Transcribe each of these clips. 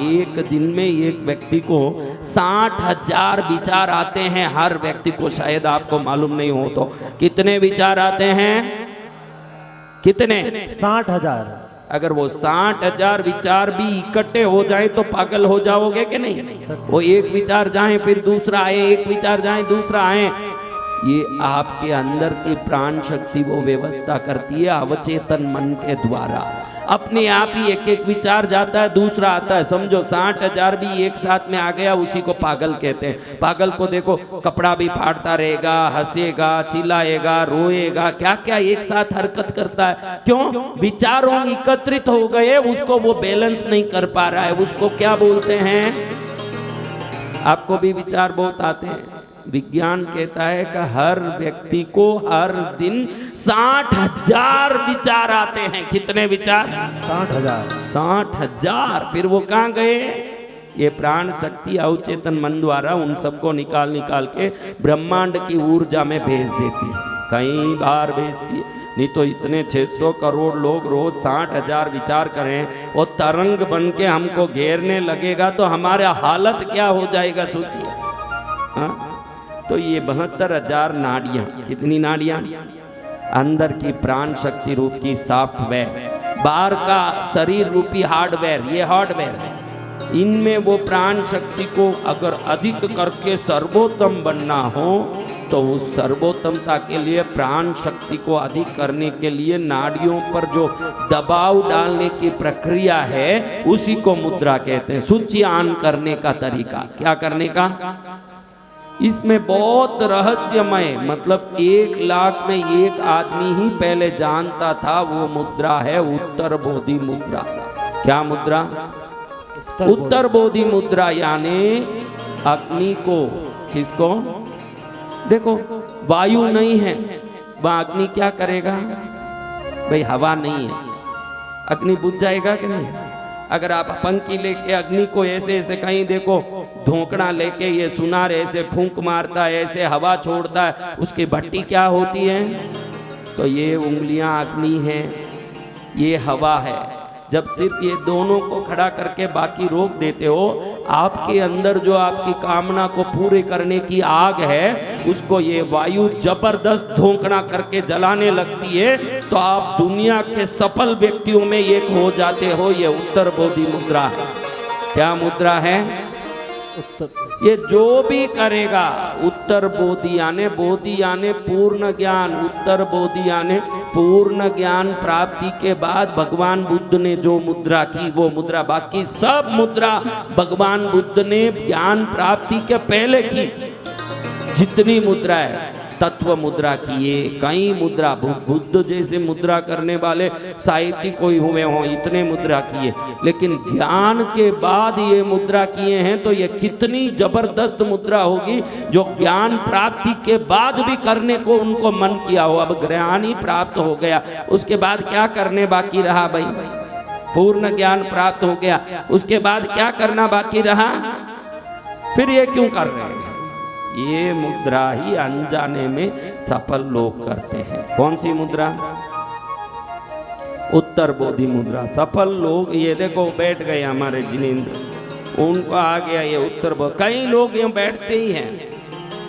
एक दिन में एक व्यक्ति को 60,000 विचार आते हैं। हर व्यक्ति को, शायद आपको मालूम नहीं हो तो कितने विचार आते हैं? कितने? 60,000। अगर वो 60,000 विचार भी इकट्ठे हो जाए तो पागल हो जाओगे कि नहीं? वो एक विचार जाए फिर दूसरा आए, एक विचार जाए दूसरा आए। ये आपके अंदर की प्राण शक्ति वो व्यवस्था करती है अवचेतन मन के द्वारा। अपने आप ही एक एक विचार जाता है, दूसरा आता है। समझो 60,000 भी एक साथ में आ गया, उसी को पागल कहते हैं। पागल को देखो, कपड़ा भी फाड़ता रहेगा, हंसेगा, चिल्लाएगा, रोएगा, क्या क्या एक साथ हरकत करता है। क्यों? विचारों एकत्रित हो गए, उसको वो बैलेंस नहीं कर पा रहा है। उसको क्या बोलते हैं? आपको भी विचार बहुत आते हैं। विज्ञान कहता है कि हर व्यक्ति को हर दिन 60,000 विचार आते हैं। कितने विचार? 60,000। 60,000। फिर वो कहाँ गए? ये प्राण शक्ति अवचेतन मन द्वारा उन सबको निकाल निकाल के ब्रह्मांड की ऊर्जा में भेज देती है। कई बार भेजती है, नहीं तो इतने 600 करोड़ लोग रोज 60,000 विचार करें, वो तरंग बन के हमको घेरने लगेगा तो हमारा हालत क्या हो जाएगा, सोचिए। हाँ, तो ये 72,000 नाड़ियाँ, कितनी नाड़ियाँ? अंदर की प्राण शक्ति रूप की सॉफ्टवेयर, बाहर का शरीर रूपी हार्डवेयर, ये हार्डवेयर है। इनमें वो प्राण शक्ति को अगर अधिक करके सर्वोत्तम बनना हो तो उस सर्वोत्तमता के लिए प्राण शक्ति को अधिक करने के लिए नाड़ियों पर जो दबाव डालने की प्रक्रिया है उसी को मुद्रा कहते हैं। स्विच ऑन करने का तरीका, क्या करने का? इसमें बहुत रहस्यमय, मतलब 1 लाख में एक आदमी ही पहले जानता था। वो मुद्रा है उत्तर बोधि मुद्रा। क्या मुद्रा? उत्तर बोधि मुद्रा, यानी अग्नि को, किसको? देखो, वायु नहीं है, वह अग्नि क्या करेगा? भाई हवा नहीं है, अग्नि बुझ जाएगा कि नहीं? अगर आप पंखी लेके अग्नि को ऐसे ऐसे, कहीं देखो धोकड़ा लेके ये सुनार ऐसे फूंक मारता है, ऐसे हवा छोड़ता है, उसकी भट्टी क्या होती है? तो ये उंगलियां अग्नि है, ये हवा है। जब सिर्फ ये दोनों को खड़ा करके बाकी रोक देते हो, आपके अंदर जो आपकी कामना को पूरे करने की आग है उसको ये वायु जबरदस्त धोखना करके जलाने लगती है, तो आप दुनिया के सफल व्यक्तियों में एक हो जाते हो। ये उत्तर बोधि मुद्रा है। क्या मुद्रा है? ये जो भी करेगा, उत्तर बोधि यानी पूर्ण ज्ञान, उत्तर बोधि यानी पूर्ण ज्ञान प्राप्ति के बाद भगवान बुद्ध ने जो मुद्रा की वो मुद्रा, बाकी सब मुद्रा भगवान बुद्ध ने ज्ञान प्राप्ति के पहले की। जितनी मुद्रा है, तत्व मुद्रा किए, कई मुद्रा, बुद्ध जैसे मुद्रा करने वाले साहित्यिक कोई हुए हों, इतने मुद्रा किए, लेकिन ज्ञान के बाद ये मुद्रा किए हैं तो ये कितनी जबरदस्त मुद्रा होगी जो ज्ञान प्राप्ति के बाद भी करने को उनको मन किया हो। अब ज्ञान ही प्राप्त हो गया, उसके बाद क्या करने बाकी रहा? भाई पूर्ण ज्ञान प्राप्त हो गया, उसके बाद क्या करना बाकी रहा? फिर ये क्यों कर रहे हैं? ये मुद्रा ही अनजाने में सफल लोग करते हैं। कौन सी मुद्रा? उत्तर बोधि मुद्रा। सफल लोग, ये देखो बैठ गए हमारे जिनेंद्र, उनको आ गया ये उत्तर बोधि। कई लोग यहाँ बैठते ही हैं,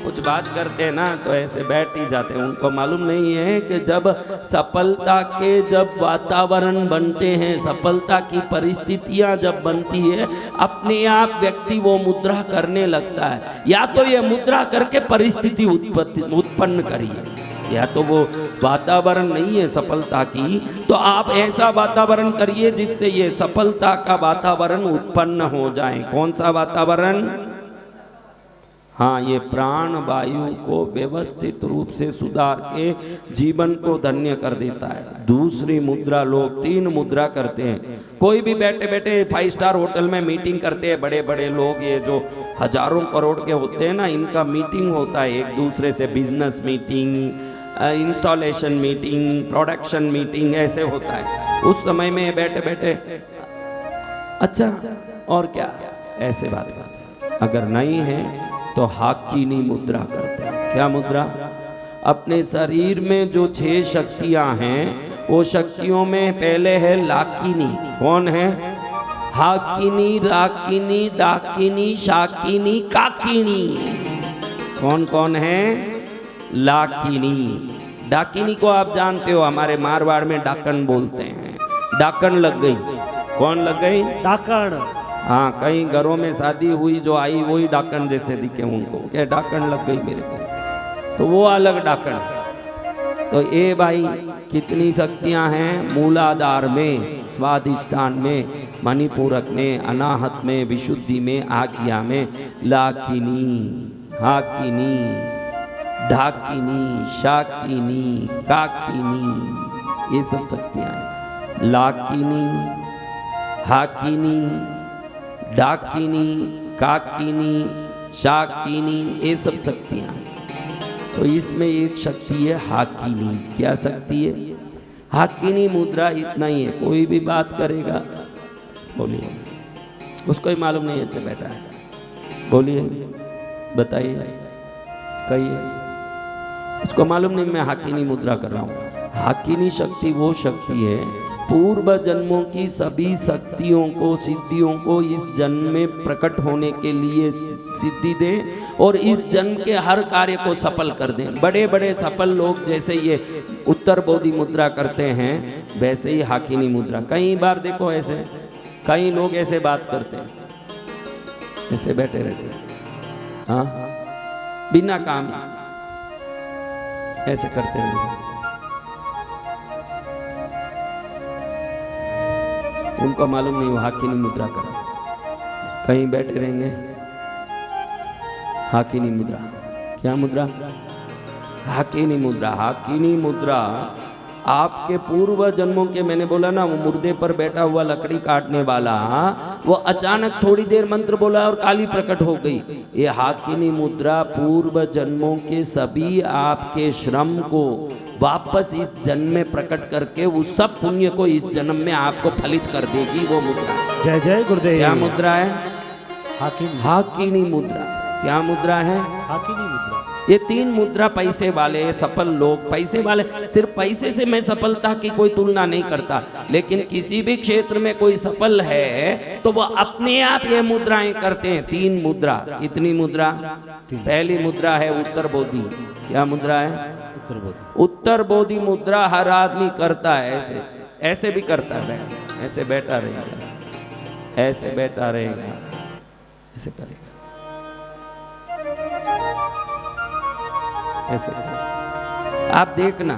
कुछ बात करते हैं ना तो ऐसे बैठ ही जाते हैं। उनको मालूम नहीं है कि जब सफलता के जब वातावरण बनते हैं, सफलता की परिस्थितियां जब बनती है, अपने आप व्यक्ति वो मुद्रा करने लगता है। या तो ये मुद्रा करके परिस्थिति उत्पन्न करिए, या तो वो वातावरण नहीं है सफलता की, तो आप ऐसा वातावरण करिए जिससे ये सफलता का वातावरण उत्पन्न हो जाए। कौन सा वातावरण? हाँ, ये प्राण वायु को व्यवस्थित रूप से सुधार के जीवन को धन्य कर देता है। दूसरी मुद्रा, लोग 3 मुद्रा करते हैं। कोई भी बैठे बैठे 5 स्टार होटल में मीटिंग करते हैं, बड़े बड़े लोग, ये जो हजारों करोड़ के होते हैं ना, इनका मीटिंग होता है एक दूसरे से, business meeting, installation meeting, production meeting, ऐसे होता है। उस समय में बैठे बैठे अच्छा और क्या, ऐसे बात करते हैं। अगर नहीं है तो हाकिनी मुद्रा करते हैं। क्या मुद्रा? अपने शरीर में जो 6 शक्तियां हैं, वो शक्तियों में पहले है लाकिनी। कौन है? हाकिनी, राकिनी, डाकिनी, शाकिनी, काकिनी। कौन कौन है? लाकिनी। डाकिनी को आप जानते हो, हमारे मारवाड़ में डाकन बोलते हैं। डाकन लग गई। कौन लग गई? डाकण। हाँ, कई घरों में शादी हुई, जो आई वही डाकन जैसे दिखे उनको, क्या डाकन लग गई मेरे को, तो वो अलग डाकन। तो ये भाई कितनी शक्तियां हैं मूलाधार में, स्वाधिष्ठान में, मणिपूरक में, अनाहत में, विशुद्धि में, आज्ञा में। लाकिनी, हाकिनी, ढाकिनी, शाकिनी, काकिनी, ये सब शक्तियां हैं। लाकिनी, हाकिनी, डाकिनी, काकिनी, शाकिनी, ये सब शक्तियां हैं। तो इसमें एक शक्ति है हाकिनी। क्या शक्ति है? हाकिनी मुद्रा इतना ही है, कोई भी बात करेगा, बोलिए, उसको ही मालूम नहीं ऐसे बैठा है, बोलिए, बताइए, कहिए, उसको मालूम नहीं मैं हाकिनी मुद्रा कर रहा हूँ। हाकिनी शक्ति वो शक्ति है, पूर्व जन्मों की सभी शक्तियों को, सिद्धियों को इस जन्म में प्रकट होने के लिए सिद्धि दे और इस जन्म के हर कार्य को सफल कर दें। बड़े बड़े सफल लोग जैसे ये उत्तर बोधि मुद्रा करते हैं, वैसे ही हाकिनी मुद्रा। कई बार देखो ऐसे कई लोग ऐसे बात करते हैं, ऐसे बैठे रहते हैं, हाँ, बिना काम ऐसे करते हैं, उनको मालूम नहीं वो हाकिनी मुद्रा कर, कहीं बैठे रहेंगे। हाकिनी मुद्रा, क्या मुद्रा? हाकिनी मुद्रा। हाकिनी मुद्रा आपके पूर्व जन्मों के, मैंने बोला ना, वो मुर्दे पर बैठा हुआ लकड़ी काटने वाला, वो अचानक थोड़ी देर मंत्र बोला और काली प्रकट हो गई। ये हाकिनी मुद्रा पूर्व जन्मों के सभी आपके श्रम को वापस इस जन्म में प्रकट करके उस सब पुण्य को इस जन्म में आपको फलित कर देगी वो मुद्रा। जय जय गुरुदेव। क्या मुद्रा है? हाकिनी। हाकिनी मुद्रा। क्या मुद्रा है? हाकिनी मुद्रा। ये तीन मुद्रा पैसे वाले सफल लोग, पैसे वाले, सिर्फ पैसे से मैं सफलता की कोई तुलना नहीं करता, लेकिन किसी भी क्षेत्र में कोई सफल है तो वो अपने आप ये मुद्राएं करते हैं। तीन मुद्रा। कितनी मुद्रा? पहली मुद्रा है उत्तर बोधि। क्या मुद्रा है? उत्तर बोधि। उत्तर बोधि मुद्रा हर आदमी करता है, ऐसे ऐसे भी करता है, ऐसे बैठा रहेगा, ऐसे बैठा रहेगा, ऐसे करेगा, ऐसे। आप देखना,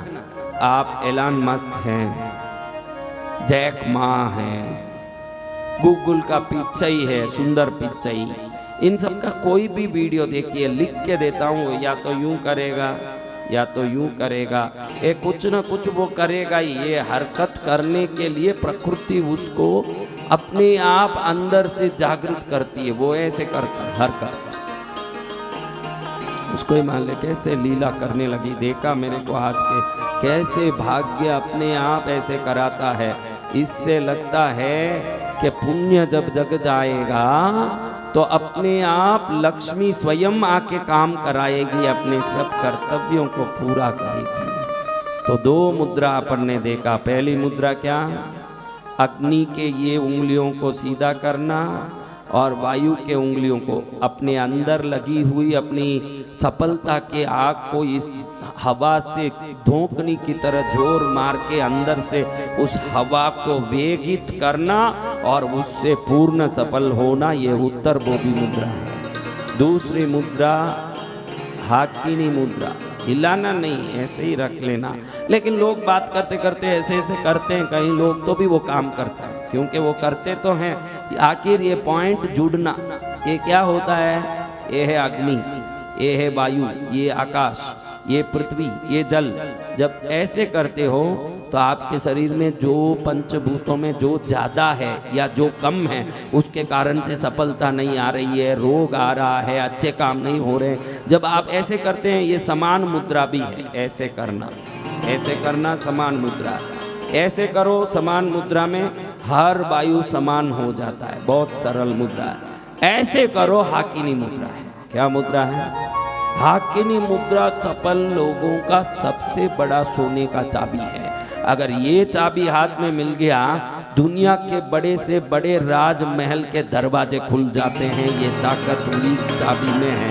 आप एलन मस्क हैं, जैक मा हैं, गूगल का पिच्चई है, सुंदर पिच्चई, इन सब का कोई भी वीडियो देखिए, लिख के देता हूँ, या तो यूं करेगा या तो यूं करेगा, ये कुछ ना कुछ वो करेगा ही। ये हरकत करने के लिए प्रकृति उसको अपने आप अंदर से जागृत करती है, वो ऐसे करता है हरकत, उसको ही मान ले कैसे लीला करने लगी। देखा मेरे को आज के, कैसे भाग्य अपने आप ऐसे कराता है। इससे लगता है कि पुण्य जब जग जाएगा तो अपने आप लक्ष्मी स्वयं आके काम कराएगी, अपने सब कर्तव्यों को पूरा करेगी। तो दो मुद्रा अपन ने देखा। पहली मुद्रा क्या? अग्नि के ये उंगलियों को सीधा करना और वायु के उंगलियों को अपने अंदर लगी हुई अपनी सफलता के आग को इस हवा से धोंकनी की तरह जोर मार के अंदर से उस हवा को वेगित करना और उससे पूर्ण सफल होना, ये उत्तर बोधि मुद्रा है। दूसरी मुद्रा हाकिनी मुद्रा। हिलाना नहीं, ऐसे ही रख लेना। लेकिन लोग बात करते करते ऐसे ऐसे करते हैं, कई लोग तो भी वो काम करता है, क्योंकि वो करते तो हैं। आखिर ये पॉइंट जुड़ना, ये क्या होता है? ये है अग्नि, ये है वायु, ये आकाश, ये पृथ्वी, ये जल। जब ऐसे करते हो तो आपके शरीर में जो पंचभूतों में जो ज़्यादा है या जो कम है, उसके कारण से सफलता नहीं आ रही है, रोग आ रहा है, अच्छे काम नहीं हो रहे। जब आप ऐसे करते हैं, ये समान मुद्रा भी है। ऐसे करना, ऐसे करना समान मुद्रा। ऐसे करो, समान मुद्रा में हर वायु समान हो जाता है, बहुत सरल मुद्रा है। ऐसे करो, हाकिनी मुद्रा है। क्या मुद्रा है? हाकिनी मुद्रा सफल लोगों का सबसे बड़ा सोने का चाबी है। अगर ये चाबी हाथ में मिल गया, दुनिया के बड़े से बड़े राजमहल के दरवाजे खुल जाते हैं। ये ताकत इस चाबी में है।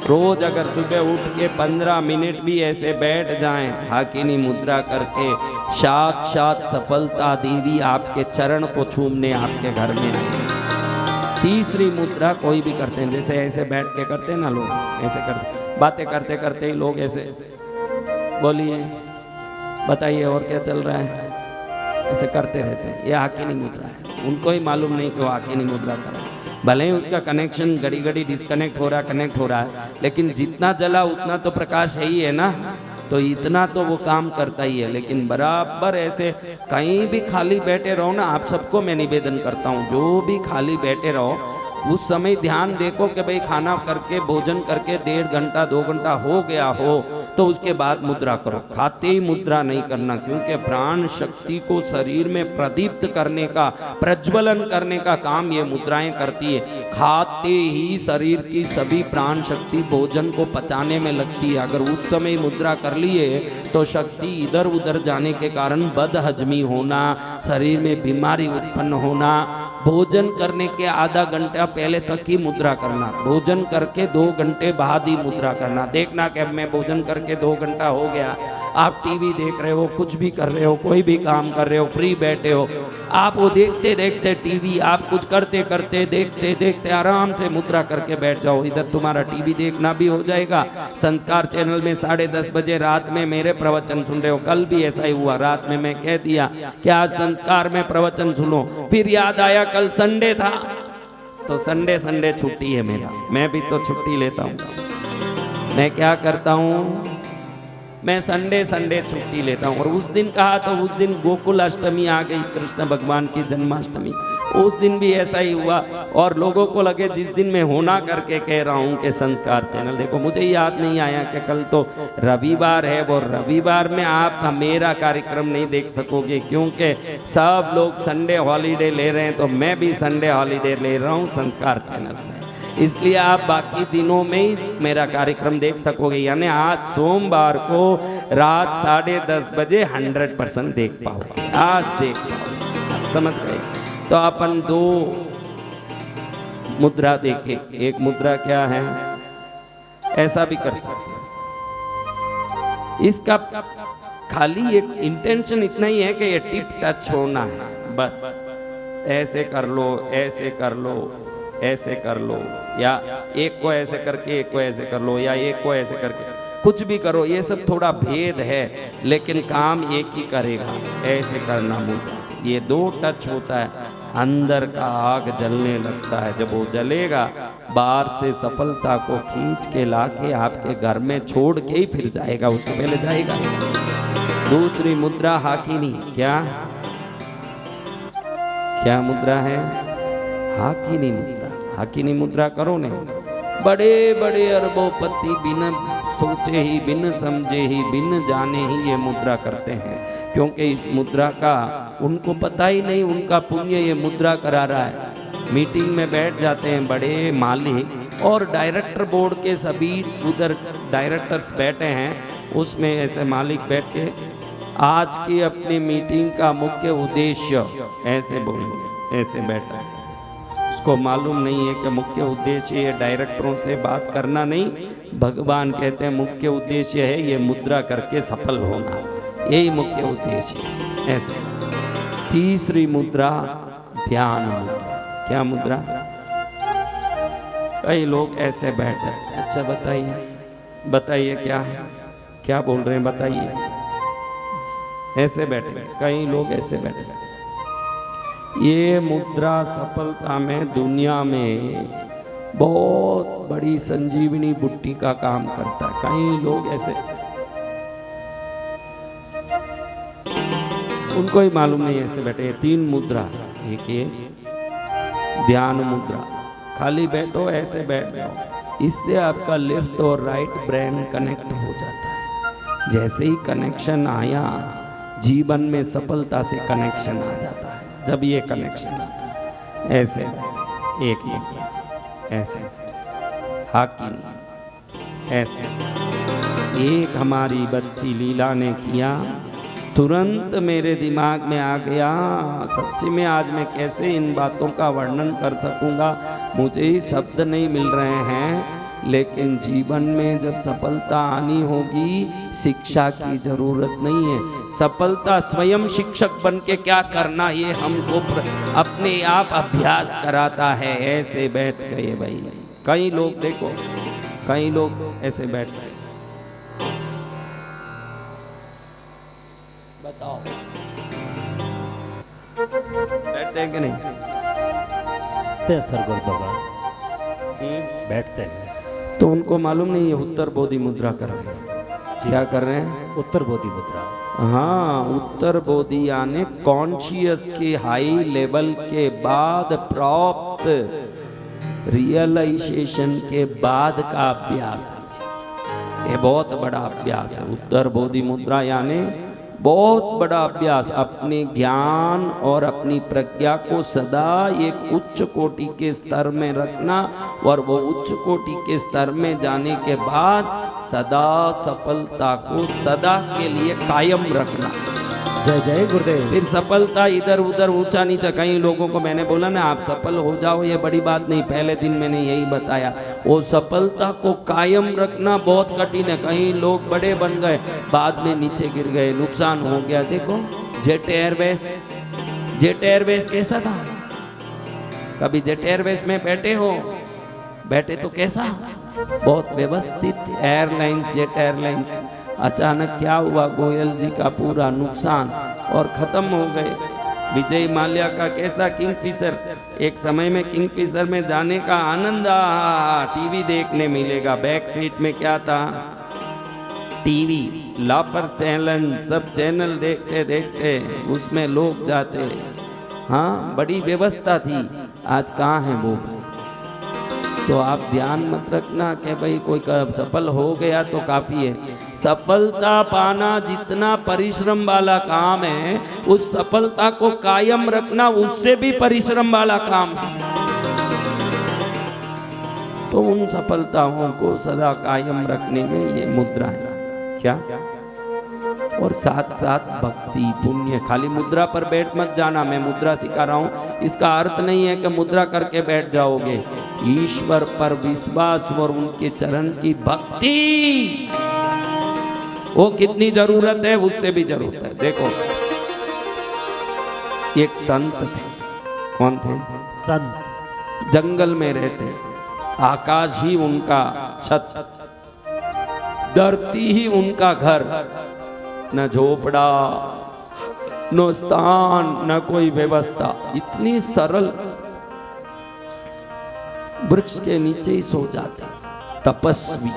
रोज अगर सुबह उठ के 15 मिनट भी ऐसे बैठ जाएं हाकिनी मुद्रा करके, साक्षात सफलता देवी आपके चरण को छूमने आपके घर में आए। तीसरी मुद्रा कोई भी करते हैं, जैसे ऐसे बैठ के करते हैं ना लोग, ऐसे करते, बातें करते करते ही लोग ऐसे, बोलिए बताइए और क्या चल रहा है, ऐसे करते रहते हैं। ये हाकिनी मुद्रा है। उनको ही मालूम नहीं कि वो हाकिनी मुद्रा कर रहा है। भले ही उसका कनेक्शन घड़ी घड़ी डिस्कनेक्ट हो रहा, कनेक्ट हो रहा है, लेकिन जितना जला उतना तो प्रकाश है ही है ना, तो इतना तो वो काम करता ही है। लेकिन बराबर ऐसे कहीं भी खाली बैठे रहो ना, आप सबको मैं निवेदन करता हूँ, जो भी खाली बैठे रहो उस समय ध्यान देखो कि भाई खाना करके भोजन करके 1.5 घंटा 2 घंटा हो गया हो तो उसके बाद मुद्रा करो। खाते ही मुद्रा नहीं करना, क्योंकि प्राण शक्ति को शरीर में प्रदीप्त करने का, प्रज्वलन करने का काम ये मुद्राएं करती है। खाते ही शरीर की सभी प्राण शक्ति भोजन को पचाने में लगती है। अगर उस समय मुद्रा कर लिए तो शक्ति इधर उधर जाने के कारण बदहजमी होना, शरीर में बीमारी उत्पन्न होना। भोजन करने के आधा घंटा पहले तक ही मुद्रा करना, भोजन करके 2 घंटे बाद ही मुद्रा करना। देखना कि अब मैं भोजन करके 2 घंटा हो गया, आप टीवी देख रहे हो, कुछ भी कर रहे हो, कोई भी काम कर रहे हो, फ्री बैठे हो, आप वो देखते देखते टीवी, आप कुछ करते करते देखते देखते आराम से मुद्रा करके बैठ जाओ। इधर तुम्हारा टीवी देखना भी हो जाएगा। संस्कार चैनल में 10:30 बजे रात में मेरे प्रवचन सुन रहे हो। कल भी ऐसा ही हुआ, रात में मैं कह दिया कि आज संस्कार में प्रवचन सुनो, फिर याद आया कल संडे था, तो संडे छुट्टी है मेरा, मैं भी तो छुट्टी लेता हूँ। मैं क्या करता हूँ, मैं संडे छुट्टी लेता हूँ। और उस दिन कहा तो उस दिन गोकुल अष्टमी आ गई, कृष्ण भगवान की जन्माष्टमी। उस दिन भी ऐसा ही हुआ और लोगों को लगे जिस दिन मैं होना करके कह रहा हूँ कि संस्कार चैनल देखो, मुझे याद नहीं आया कि कल तो रविवार है। वो रविवार में आप मेरा कार्यक्रम नहीं देख सकोगे, क्योंकि सब लोग संडे हॉलीडे ले रहे हैं, तो मैं भी संडे हॉलीडे ले रहा हूँ संस्कार चैनल से। इसलिए आप बाकी दिनों में ही मेरा कार्यक्रम देख सकोगे। यानी आज सोमवार को रात 10:30 बजे 100% देख पाओगे, आज देख पाओगे। समझ गए? तो अपन 2 मुद्रा देखे। एक मुद्रा क्या है, ऐसा भी कर सकते हैं। इसका खाली एक इंटेंशन इतना ही है कि ये टिप टच होना है, बस ऐसे कर लो, ऐसे कर लो, ऐसे कर लो, या एक को ऐसे करके एक को ऐसे कर लो, या एक को ऐसे करके, कुछ भी करो। ये सब थोड़ा भेद है, लेकिन काम एक ही करेगा। ऐसे करना मुद्रा, ये 2 टच होता है, अंदर का आग जलने लगता है। जब वो जलेगा, बाहर से सफलता को खींच के लाके आपके घर में छोड़ के ही फिर जाएगा, उसको पहले जाएगा। दूसरी मुद्रा हाकिनी, क्या मुद्रा है? हाकिनी मुद्रा। हाकिनी मुद्रा करो ने, बड़े बड़े अरबोपति बिन सोचे ही, बिन समझे ही, बिन जाने ही ये मुद्रा करते हैं, क्योंकि इस मुद्रा का उनको पता ही नहीं, उनका पुण्य ये मुद्रा करा रहा है। मीटिंग में बैठ जाते हैं बड़े मालिक और डायरेक्टर बोर्ड के सभी उधर डायरेक्टर्स बैठे हैं, उसमें ऐसे मालिक बैठ के आज की अपनी मीटिंग का मुख्य उद्देश्य ऐसे बोलेंगे, ऐसे बैठा है। उसको मालूम नहीं है कि मुख्य उद्देश्य ये डायरेक्टरों से बात करना नहीं, भगवान कहते हैं मुख्य उद्देश्य है ये मुद्रा करके सफल होना, यही मुख्य उद्देश्य है। ऐसे तीसरी मुद्रा ध्यान मुद्रा। क्या मुद्रा? कई लोग ऐसे बैठ जाते हैं। अच्छा बताइए क्या बोल रहे हैं, बताइए। ऐसे बैठे, कई लोग ऐसे बैठे। ये मुद्रा सफलता में दुनिया में बहुत बड़ी संजीवनी बुट्टी का काम करता है। कई लोग ऐसे, उनको ही मालूम नहीं ऐसे बैठे। 3 मुद्रा, एक ये ध्यान मुद्रा, खाली बैठो, ऐसे बैठ जाओ। इससे आपका लेफ्ट और राइट ब्रेन कनेक्ट हो जाता है। जैसे ही कनेक्शन आया, जीवन में सफलता से कनेक्शन आ जाता है। जब ये कनेक्शन आता है, ऐसे एक मुद्रा, ऐसे हाकिनी, ऐसे। एक हमारी बच्ची लीला ने किया, तुरंत मेरे दिमाग में आ गया, सच्ची में आज मैं कैसे इन बातों का वर्णन कर सकूंगा, मुझे ही शब्द नहीं मिल रहे हैं। लेकिन जीवन में जब सफलता आनी होगी, शिक्षा की जरूरत नहीं है। सफलता स्वयं शिक्षक बन के क्या करना, ये हमको अपने आप अभ्यास कराता है। ऐसे बैठ गए भाई, कई लोग देखो, कई लोग ऐसे बैठ गए। बताओ बैठते हैं कि नहीं? सरगुरु बाबा बैठते हैं तो उनको मालूम नहीं है उत्तर बोधि मुद्रा कर रहे हैं। क्या कर रहे हैं? उत्तर बोधि मुद्रा। हाँ, उत्तर बोधि यानी कॉन्शियस के हाई लेवल के बाद प्राप्त रियलाइजेशन के बाद का अभ्यास है। ये बहुत बड़ा अभ्यास है उत्तर बोधि मुद्रा, यानी बहुत बड़ा अभ्यास। अपने ज्ञान और अपनी प्रज्ञा को सदा एक उच्च कोटि के स्तर में रखना, और वो उच्च कोटि के स्तर में जाने के बाद सदा सफलता को सदा के लिए कायम रखना। जय जय गुरुदेव। फिर सफलता इधर उधर ऊंचा नीचा, कई लोगों को मैंने बोला ना आप सफल हो जाओ, ये बड़ी बात नहीं। पहले दिन मैंने यही बताया, वो सफलता को कायम रखना बहुत कठिन है। कई लोग बड़े बन गए, बाद में नीचे गिर गए, नुकसान हो गया। देखो जेट एयरवेज, जेट एयरवेज कैसा था? कभी जेट एयरवेज में बैठे हो? बैठे तो कैसा? बहुत व्यवस्थित एयरलाइंस, जेट एयरलाइंस। अचानक क्या हुआ, गोयल जी का पूरा नुकसान और खत्म हो गए। विजय माल्या का कैसा किंगफिशर, एक समय में किंगफिशर में जाने का आनंद, टीवी देखने मिलेगा। बैक सीट में क्या था? टीवी, लापर चैनल, सब चैनल देखते देखते उसमें लोग जाते। हाँ, बड़ी व्यवस्था थी। आज कहाँ है वो? तो आप ध्यान मत रखना कि भाई कोई सफल हो गया तो काफी है। सफलता पाना जितना परिश्रम वाला काम है, उस सफलता को कायम रखना उससे भी परिश्रम वाला काम है। तो उन सफलताओं को सदा कायम रखने में ये मुद्रा है। क्या? और साथ साथ भक्ति, पुण्य। खाली मुद्रा पर बैठ मत जाना, मैं मुद्रा सिखा रहा हूँ। इसका अर्थ नहीं है कि मुद्रा करके बैठ जाओगे। ईश्वर पर विश्वास और उनके चरण की भक्ति, वो कितनी जरूरत है, उससे भी जरूरत है। देखो एक संत थे। कौन थे? संत। जंगल में रहते, आकाश ही उनका छत, धरती ही उनका घर, न झोपड़ा, न स्थान, न कोई व्यवस्था। इतनी सरल, वृक्ष के नीचे ही सो जाते। तपस्वी,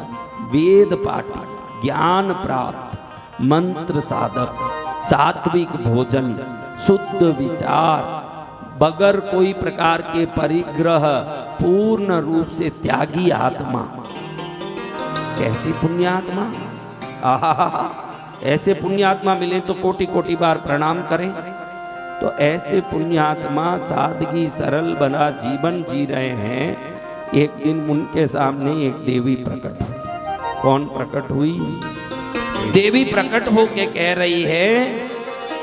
वेद पाठी, ज्ञान प्राप्त, मंत्र साधक, सात्विक भोजन, शुद्ध विचार, बगैर कोई प्रकार के परिग्रह, पूर्ण रूप से त्यागी आत्मा। कैसी पुण्यात्मा! आहा, ऐसे पुण्यात्मा मिले तो कोटि कोटि बार प्रणाम करें। तो ऐसे पुण्यात्मा सादगी सरल बना जीवन जी रहे हैं। एक दिन उनके सामने एक देवी प्रकट हुई। कौन प्रकट हुई? देवी प्रकट होके कह रही है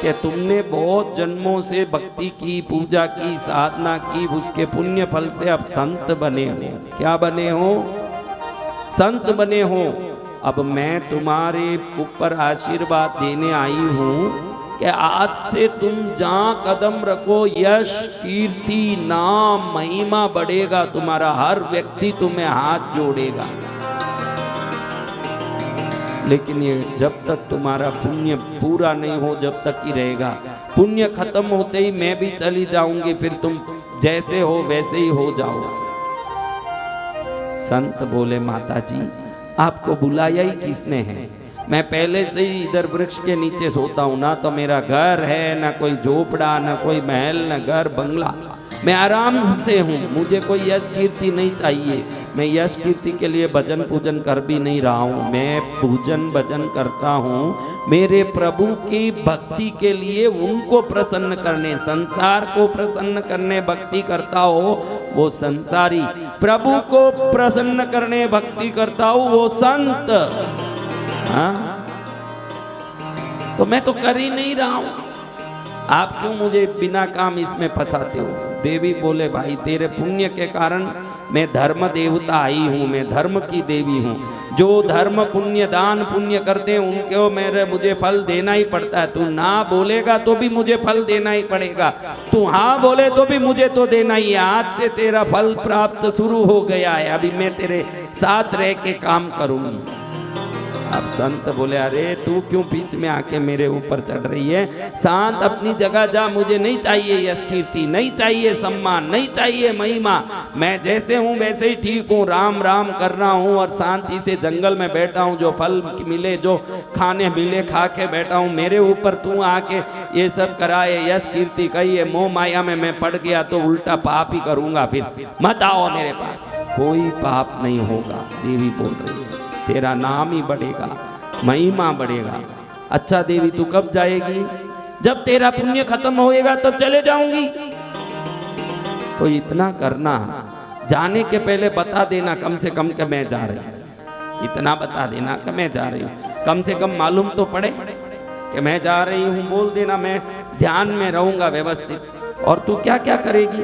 कि तुमने बहुत जन्मों से भक्ति की, पूजा की, साधना की, उसके पुण्य फल से अब संत बने हो। क्या बने हो? संत बने हो। अब मैं तुम्हारे ऊपर आशीर्वाद देने आई हूँ कि आज से तुम जहाँ कदम रखो, यश, कीर्ति, नाम, महिमा बढ़ेगा तुम्हारा। हर व्यक्ति तुम्हें हाथ जोड़ेगा। लेकिन ये जब तक तुम्हारा पुण्य पूरा नहीं हो, जब तक ही रहेगा। पुण्य खत्म होते ही मैं भी चली जाऊंगी, फिर तुम जैसे हो वैसे ही हो जाओ। संत बोले, माता जी आपको बुलाया ही किसने है? मैं पहले से ही इधर वृक्ष के नीचे सोता हूँ। ना तो मेरा घर है, ना कोई झोपड़ा, ना कोई महल, ना घर बंगला। मैं आराम से हूँ, मुझे कोई यश कीर्ति नहीं चाहिए। मैं यश कीर्ति के लिए भजन पूजन कर भी नहीं रहा हूँ। मैं पूजन भजन करता हूँ मेरे प्रभु की भक्ति के लिए, उनको प्रसन्न करने, संसार को प्रसन्न करने भक्ति करता हो वो संसारी, प्रभु को प्रसन्न करने भक्ति करता हो वो संत। हाँ? तो मैं तो कर ही नहीं रहा हूं, आप क्यों मुझे बिना काम इसमें फंसाते हो। देवी बोले भाई तेरे पुण्य के कारण मैं धर्म देवता आई हूँ, मैं धर्म की देवी हूँ। जो धर्म पुण्य दान पुण्य करते हैं उनको मुझे फल देना ही पड़ता है। तू ना बोलेगा तो भी मुझे फल देना ही पड़ेगा, तू हाँ बोले तो भी मुझे तो देना ही है। आज से तेरा फल प्राप्त शुरू हो गया है, अभी मैं तेरे साथ रह के काम करूंगी। अब संत बोले अरे तू क्यों बीच में आके मेरे ऊपर चढ़ रही है, शांत अपनी जगह जा, मुझे नहीं चाहिए यश कीर्ति, नहीं चाहिए सम्मान, नहीं चाहिए महिमा, मैं जैसे हूँ वैसे ही ठीक हूँ, राम राम कर रहा हूँ और शांति से जंगल में बैठा हूँ, जो फल मिले जो खाने मिले खा के बैठा हूँ। मेरे ऊपर तू आके ये सब कराए, यश कीर्ति कही, मोह माया में मैं पड़ गया तो उल्टा पाप ही करूँगा, फिर मत आओ मेरे पास। कोई पाप नहीं होगा, देवी बोल रही है, तेरा नाम ही बढ़ेगा, महिमा बढ़ेगा। अच्छा देवी तू कब जाएगी, जब तेरा पुण्य खत्म होएगा तब चले जाऊंगी। तो इतना करना, जाने के पहले बता देना कम से कम कि मैं जा रही हूँ, इतना बता देना कि मैं जा रही हूँ, कम से कम मालूम तो पड़े कि मैं जा रही हूँ, बोल देना मैं ध्यान में रहूंगा व्यवस्थित। और तू क्या क्या करेगी,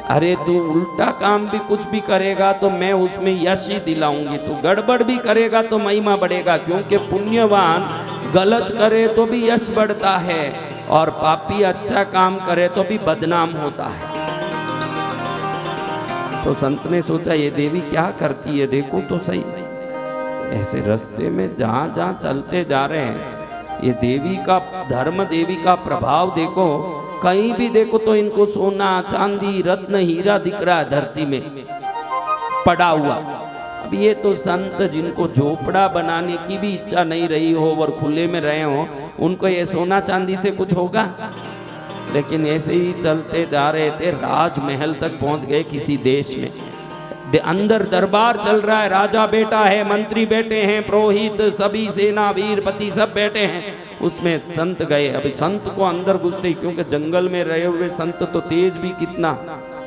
अरे तू उल्टा काम भी कुछ भी करेगा तो मैं उसमें यश ही दिलाऊंगी, तू गड़बड़ भी करेगा तो महिमा बढ़ेगा, क्योंकि पुण्यवान गलत करे तो भी यश बढ़ता है और पापी अच्छा काम करे तो भी बदनाम होता है। तो संत ने सोचा ये देवी क्या करती है, देखो तो सही। ऐसे रास्ते में जहां जहां चलते जा रहे हैं, ये देवी का धर्म, देवी का प्रभाव देखो, कहीं भी देखो तो इनको सोना चांदी रत्न हीरा दिख रहा है धरती में पड़ा हुआ। अब ये तो संत जिनको झोपड़ा बनाने की भी इच्छा नहीं रही हो और खुले में रहे हो, उनको ये सोना चांदी से कुछ होगा। लेकिन ऐसे ही चलते जा रहे थे, राजमहल तक पहुंच गए किसी देश में, अंदर दरबार चल रहा है, राजा बैठा है, मंत्री बैठे हैं, पुरोहित सभी सेना वीरपति सब बैठे हैं, उसमें संत गए। अभी संत को अंदर घुसते, क्योंकि जंगल में रहे हुए संत तो तेज भी कितना,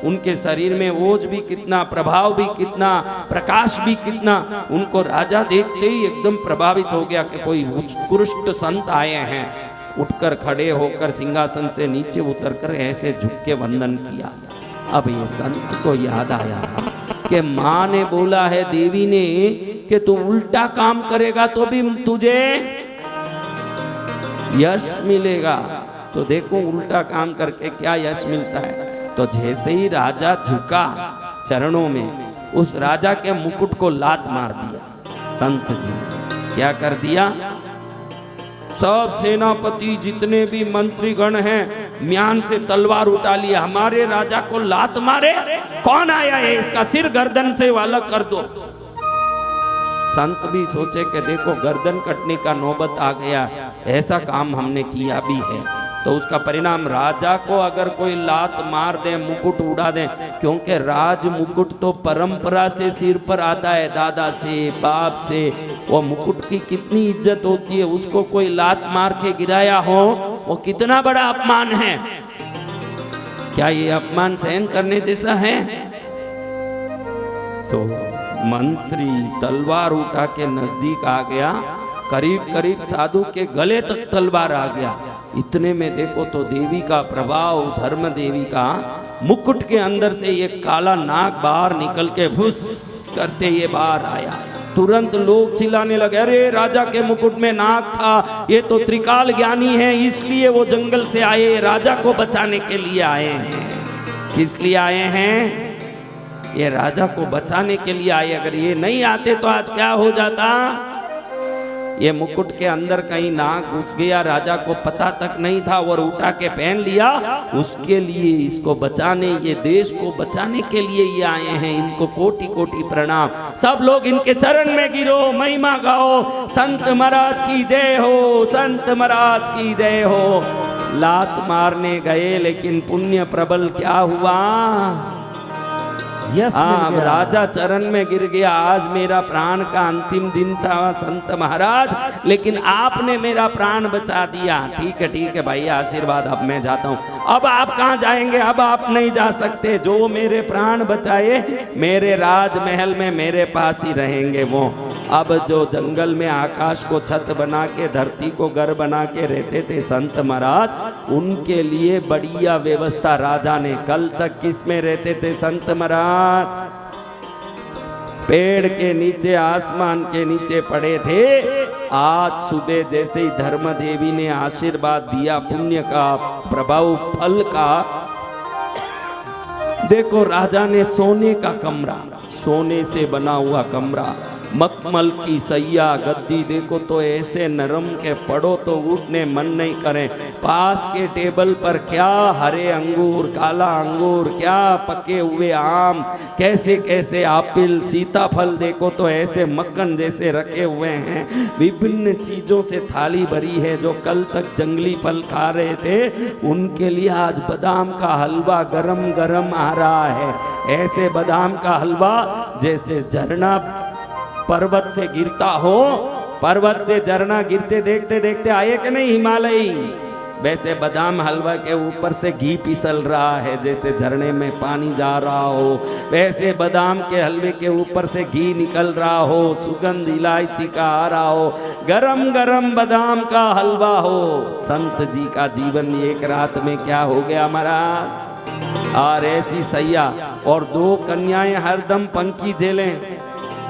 उनके शरीर में ओज भी कितना, प्रभाव भी कितना, प्रकाश भी कितना, उनको राजा देखते ही एकदम प्रभावित हो गया कि कोई उत्कृष्ट संत आए हैं। उठकर खड़े होकर सिंहासन से नीचे उतरकर ऐसे झुक के वंदन किया। अब ये संत को याद आया कि माँ ने बोला है, देवी ने, कि तू उल्टा काम करेगा तो भी तुझे यश मिलेगा। तो देखो उल्टा काम करके क्या यश मिलता है। तो जैसे ही राजा झुका चरणों में, उस राजा के मुकुट को लात मार दिया संत जी। क्या कर दिया, सब सेनापति जितने भी मंत्रीगण हैं म्यान से तलवार उठा लिया, हमारे राजा को लात मारे, कौन आया है, इसका सिर गर्दन से अलग कर दो। संत भी सोचे कि देखो गर्दन कटने का नौबत आ गया, ऐसा काम हमने किया भी है, तो उसका परिणाम राजा को अगर कोई लात मार दे, मुकुट उड़ा दे, क्योंकि राज मुकुट तो परंपरा से सिर पर आता है, दादा से बाप से, वो मुकुट की कितनी इज्जत होती है, उसको कोई लात मार के गिराया हो, वो कितना बड़ा अपमान है। क्या ये अपमान सहन करने जैसा है? तो मंत्री तलवार उठा के नजदीक आ गया, करीब करीब साधु के गले तक तलवार आ गया। इतने में देखो तो देवी का प्रभाव, धर्म देवी का मुकुट के अंदर से ये काला नाग बाहर निकल के फुस करते ये बाहर आया। तुरंत लोग चिल्लाने लगे, अरे राजा के मुकुट में नाग था, ये तो त्रिकाल ज्ञानी है, इसलिए वो जंगल से आए, राजा को बचाने के लिए आए हैं। किस लिए आए हैं? ये राजा को बचाने के लिए आए। अगर ये नहीं आते तो आज क्या हो जाता? ये मुकुट के अंदर कहीं नाग घुस गया, राजा को पता तक नहीं था और उठा के पहन लिया। उसके लिए, इसको बचाने, ये देश को बचाने के लिए ये आए हैं। इनको कोटि कोटि प्रणाम। सब लोग इनके चरण में गिरो, महिमा गाओ, संत महाराज की जय हो, संत महाराज की जय हो। लात मारने गए लेकिन पुण्य प्रबल क्या हुआ? राजा चरण में गिर गया। आज मेरा प्राण का अंतिम दिन था संत महाराज, लेकिन आपने मेरा प्राण बचा दिया। ठीक है भाई, आशीर्वाद, अब मैं जाता हूँ। अब आप कहाँ जाएंगे? अब आप नहीं जा सकते। जो मेरे प्राण बचाए मेरे राजमहल में मेरे पास ही रहेंगे वो। अब जो जंगल में आकाश को छत बना के धरती को घर बना के रहते थे संत महाराज, उनके लिए बढ़िया व्यवस्था राजा ने। कल तक किस में रहते थे संत महाराज? पेड़ के नीचे, आसमान के नीचे पड़े थे। आज सुबह जैसे ही धर्म देवी ने आशीर्वाद दिया पुण्य का प्रभाव फल का, देखो राजा ने सोने का कमरा, सोने से बना हुआ कमरा, मखमल की सैया गद्दी, देखो तो ऐसे नरम के पड़ो तो उठने मन नहीं करे। पास के टेबल पर क्या हरे अंगूर, काला अंगूर, क्या पके हुए आम, कैसे कैसे आपिल, सीताफल, देखो तो ऐसे मक्खन जैसे रखे हुए हैं। विभिन्न चीजों से थाली भरी है। जो कल तक जंगली फल खा रहे थे उनके लिए आज बादाम का हलवा गरम गरम आ रहा है। ऐसे बादाम का हलवा जैसे झरना पर्वत से गिरता हो, पर्वत से झरना गिरते देखते देखते आए कि नहीं हिमालय, वैसे बादाम हलवा के ऊपर से घी पिसल रहा है। जैसे झरने में पानी जा रहा हो, वैसे बादाम के हलवे के ऊपर से घी निकल रहा हो, सुगंध इलायची का आ रहा हो, गरम गरम बादाम का हलवा हो। संत जी का जीवन एक रात में क्या हो गया महाराज। और ऐसी सैया और 2 कन्याएं हरदम पंखी झेलें।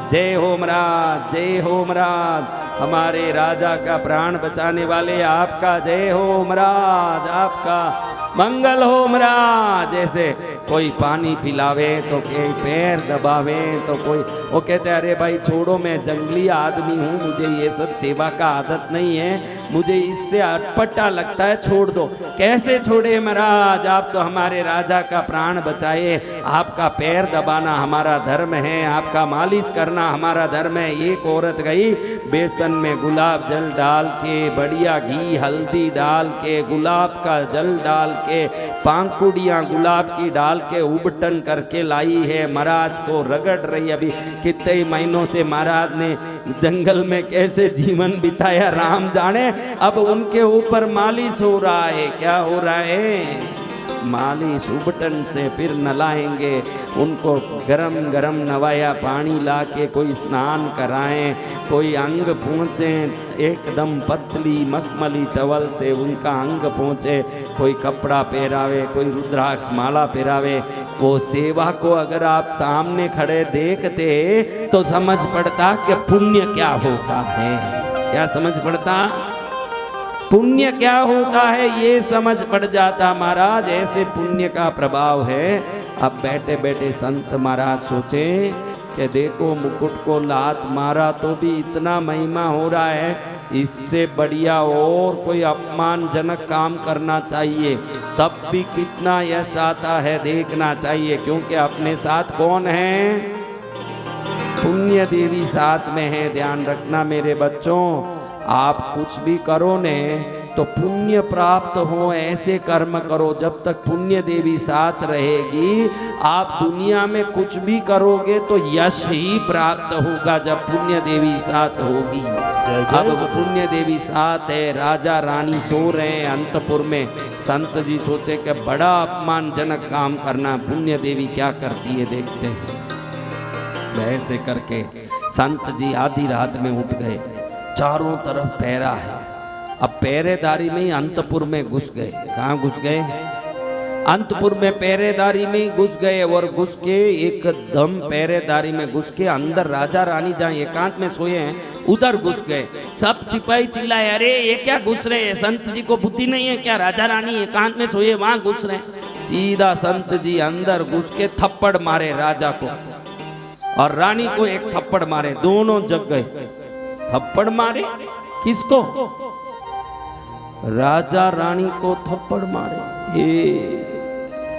जय हो महाराज, जय हो महाराज, हमारे राजा का प्राण बचाने वाले आपका जय हो महाराज, आपका मंगल हो महाराज। जैसे कोई पानी पिलावे तो कोई पैर दबावे तो कोई, वो कहते अरे भाई छोड़ो, मैं जंगली आदमी हूँ, मुझे ये सब सेवा का आदत नहीं है, मुझे इससे अटपटा लगता है, छोड़ दो। कैसे छोड़े महाराज, आप तो हमारे राजा का प्राण बचाए, आपका पैर दबाना हमारा धर्म है, आपका मालिश करना हमारा धर्म है। एक औरत गई बेसन में गुलाब जल डाल के, बढ़िया घी हल्दी डाल के, गुलाब का जल डाल के, पांकुड़ियाँ गुलाब की डाल के उबटन करके लाई है। महाराज को रगड़ रही। अभी कितने महीनों से महाराज ने जंगल में कैसे जीवन बिताया राम जाने। अब उनके ऊपर मालिश हो रहा है। क्या हो रहा है? मालिश उबटन से फिर नलाएंगे उनको, गरम गरम नवाया पानी ला के कोई स्नान कराएं, कोई अंग पहुँचे, एकदम पतली मखमली टवल से उनका अंग पहुँचे, कोई कपड़ा पहरावे, कोई रुद्राक्ष माला पहरावे। वो सेवा को अगर आप सामने खड़े देखते तो समझ पड़ता कि पुण्य क्या होता है। क्या समझ पड़ता? पुण्य क्या होता है ये समझ पड़ जाता महाराज। ऐसे पुण्य का प्रभाव है। अब बैठे बैठे संत महाराज सोचे कि देखो मुकुट को लात मारा तो भी इतना महिमा हो रहा है, इससे बढ़िया और कोई अपमानजनक काम करना चाहिए, तब भी कितना यश आता है देखना चाहिए। क्योंकि अपने साथ कौन है? पुण्य देवी साथ में है। ध्यान रखना मेरे बच्चों, आप कुछ भी करो ने तो पुण्य प्राप्त हो, ऐसे कर्म करो। जब तक पुण्य देवी साथ रहेगी, आप दुनिया में कुछ भी करोगे तो यश ही प्राप्त होगा जब पुण्य देवी साथ होगी। अब पुण्य देवी साथ है, राजा रानी सो रहे हैं अंतपुर में। संत जी सोचे कि बड़ा अपमानजनक काम करना, पुण्य देवी क्या करती है देखते हैं। ऐसे करके संत जी आधी रात में उठ गए। चारों तरफ पहरा है। अब पहरेदारी में ही अंतपुर में घुस गए। कहाँ घुस गए? अंतपुर में पहरेदारी में घुस गए। और घुस के एकदम पहरेदारी में घुस के अंदर राजा रानी जहाँ एकांत में सोए हैं उधर घुस गए। सब सिपाही चिल्लाए, अरे ये क्या घुस रहे हैं? संत जी को बुद्धि नहीं है क्या? राजा रानी एकांत में सोए वहां घुस रहे। सीधा संत जी अंदर घुस के थप्पड़ मारे राजा को और रानी को एक थप्पड़ मारे। दोनों जग गए। थप्पड़ मारे किसको? राजा रानी को थप्पड़ मारे। ये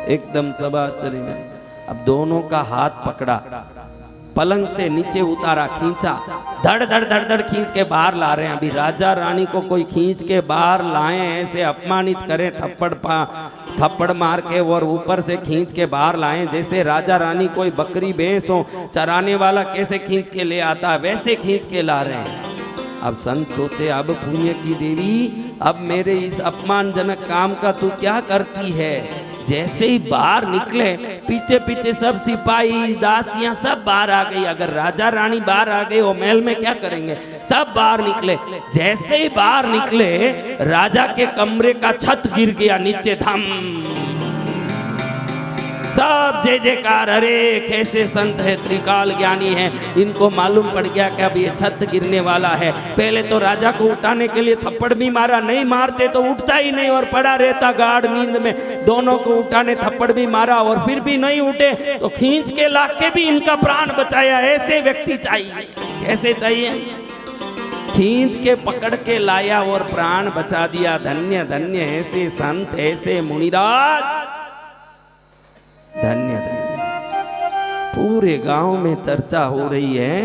एकदम सब आश्चर्य में। अब दोनों का हाथ पकड़ा, पलंग से नीचे उतारा, खींचा, धड़ धड़ धड़ धड़ खींच के बाहर ला रहे हैं। अभी राजा रानी को कोई खींच के बाहर लाए, ऐसे अपमानित करें थप्पड़ मार के और ऊपर से खींच के बाहर लाए। जैसे राजा रानी कोई बकरी भैंस हो, चराने वाला कैसे खींच के ले आता है, वैसे खींच के ला रहे हैं। अब संत सोचे, अब पुण्य की देवी, अब मेरे इस अपमानजनक काम का तू क्या करती है? जैसे ही बाहर निकले पीछे पीछे सब सिपाही दासियां सब बाहर आ गई। अगर राजा रानी बाहर आ गए वो महल में क्या करेंगे? सब बाहर निकले। जैसे ही बाहर निकले राजा के कमरे का छत गिर गया नीचे, धम। सब जय जयकार, अरे कैसे संत है, त्रिकाल ज्ञानी है। इनको मालूम पड़ गया कि अब ये छत गिरने वाला है। पहले तो राजा को उठाने के लिए थप्पड़ भी मारा, नहीं मारते तो उठता ही नहीं और पड़ा रहता गाढ़ नींद में। दोनों को उठाने थप्पड़ भी मारा और फिर भी नहीं उठे तो खींच के लाके भी इनका प्राण बचाया। ऐसे व्यक्ति चाहिए। कैसे चाहिए? खींच के पकड़ के लाया और प्राण बचा दिया। धन्य धन्य ऐसे संत, ऐसे मुनिराज, धन्य धन्य। पूरे गांव में चर्चा हो रही है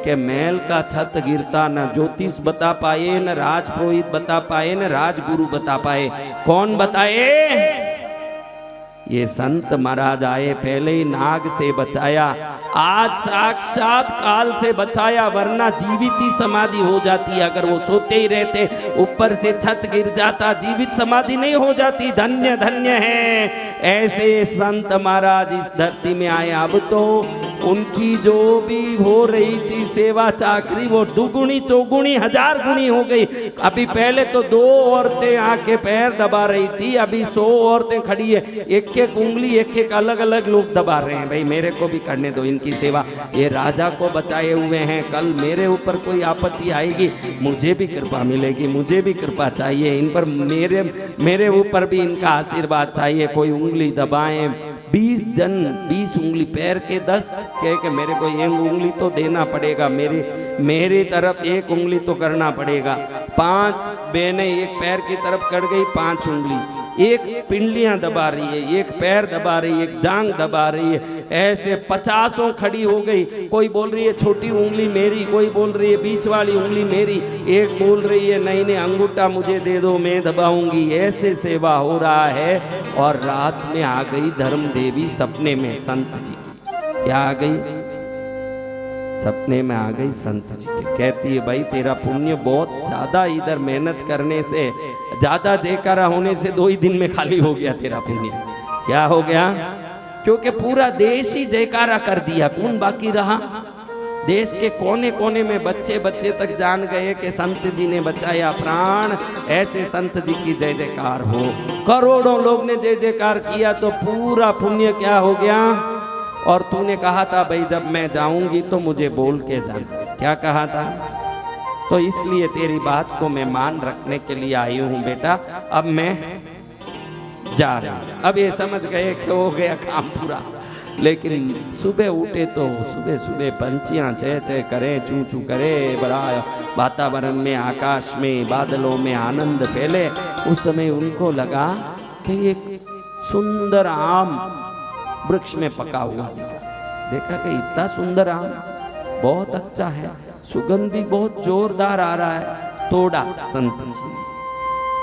कि महल का छत गिरता न ज्योतिष बता पाए, न राजपुरोहित बता पाए, न राजगुरु बता पाए। कौन बताए? ये संत महाराज आए, पहले ही नाग से बचाया, आज साक्षात काल से बचाया, वरना जीवित ही समाधि हो जाती। अगर वो सोते ही रहते ऊपर से छत गिर जाता, जीवित समाधि नहीं हो जाती। धन्य धन्य है ऐसे संत महाराज इस धरती में आए। अब तो उनकी जो भी हो रही थी सेवा चाकरी वो दुगुनी चौगुनी हजार गुनी हो गई। अभी पहले तो 2 औरतें आके पैर दबा रही थी, अभी 100 औरतें खड़ी है, एक एक उंगली एक एक अलग अलग लोग दबा रहे हैं। भाई मेरे को भी करने दो इनकी सेवा। ये राजा को बचाए हुए हैं, कल मेरे ऊपर कोई आपत्ति आएगी मुझे भी कृपा मिलेगी, मुझे भी कृपा चाहिए इन पर, मेरे ऊपर भी इनका आशीर्वाद चाहिए। कोई उंगली दबाएं। 20 जन 20 उंगली, पैर के 10 कह के मेरे को एक उंगली तो देना पड़ेगा, मेरी तरफ एक उंगली तो करना पड़ेगा। 5 बहनें एक पैर की तरफ कर गई, 5 उंगली, एक पिंडलियां दबा रही है, एक पैर दबा रही है, एक जांग दबा रही है। ऐसे 50 खड़ी हो गई। कोई बोल रही है छोटी उंगली मेरी, कोई बोल रही है बीच वाली उंगली मेरी, एक बोल रही है नहीं नहीं अंगूठा मुझे दे दो मैं दबाऊंगी। ऐसे सेवा हो रहा है। और रात में आ गई धर्म देवी सपने में संत जी। क्या आ गई? सपने में आ गई संत जी के। कहती है भाई तेरा पुण्य बहुत ज्यादा, इधर मेहनत करने से ज्यादा, जयकारा होने से 2 ही दिन में खाली हो गया तेरा पुण्य। क्या हो गया? क्योंकि पूरा देश ही जयकारा कर दिया, कौन बाकी रहा? देश के कोने कोने में बच्चे बच्चे तक जान गए कि संत जी ने बचाया प्राण। ऐसे संत जी की जय जयकार हो। करोड़ों लोग ने जय जयकार किया तो पूरा पुण्य क्या हो गया? और तूने कहा था भाई जब मैं जाऊंगी तो मुझे बोल के जाना, क्या कहा था? तो इसलिए तेरी बात को मैं मान रखने के लिए आई हूँ बेटा, अब मैं जा रहा हूँ। अब ये समझ गए कि हो गया काम पूरा। लेकिन सुबह उठे तो सुबह सुबह पंछियाँ चह चह करें, चू चू करें, बड़ा वातावरण में, आकाश में, बादलों में आनंद फैले। उस समय उनको लगा कि एक सुंदर आम वृक्ष में पका हुआ देखा कि इतना सुंदर आम, बहुत अच्छा है, सुगंध भी बहुत जोरदार आ रहा है। तोड़ा संत जी,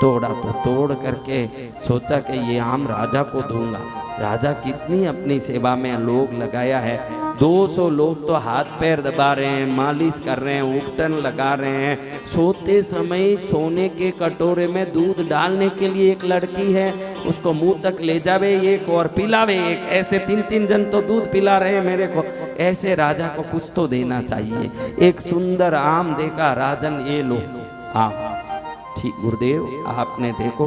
तोड़ा तो तोड़ करके सोचा कि ये आम राजा को दूंगा। राजा कितनी अपनी सेवा में लोग लगाया है, 200 लोग तो हाथ पैर दबा रहे हैं, मालिश कर रहे हैं, उपटन लगा रहे हैं। सोते समय सोने के कटोरे में दूध डालने के लिए एक लड़की है, उसको मुंह तक ले जावे एक और पिलावे एक। ऐसे 3-3 जन तो दूध पिला रहे हैं मेरे को। ऐसे राजा को कुछ तो देना चाहिए। एक सुंदर आम देखा, राजन ये लो। हाँ ठीक गुरुदेव, आपने देखो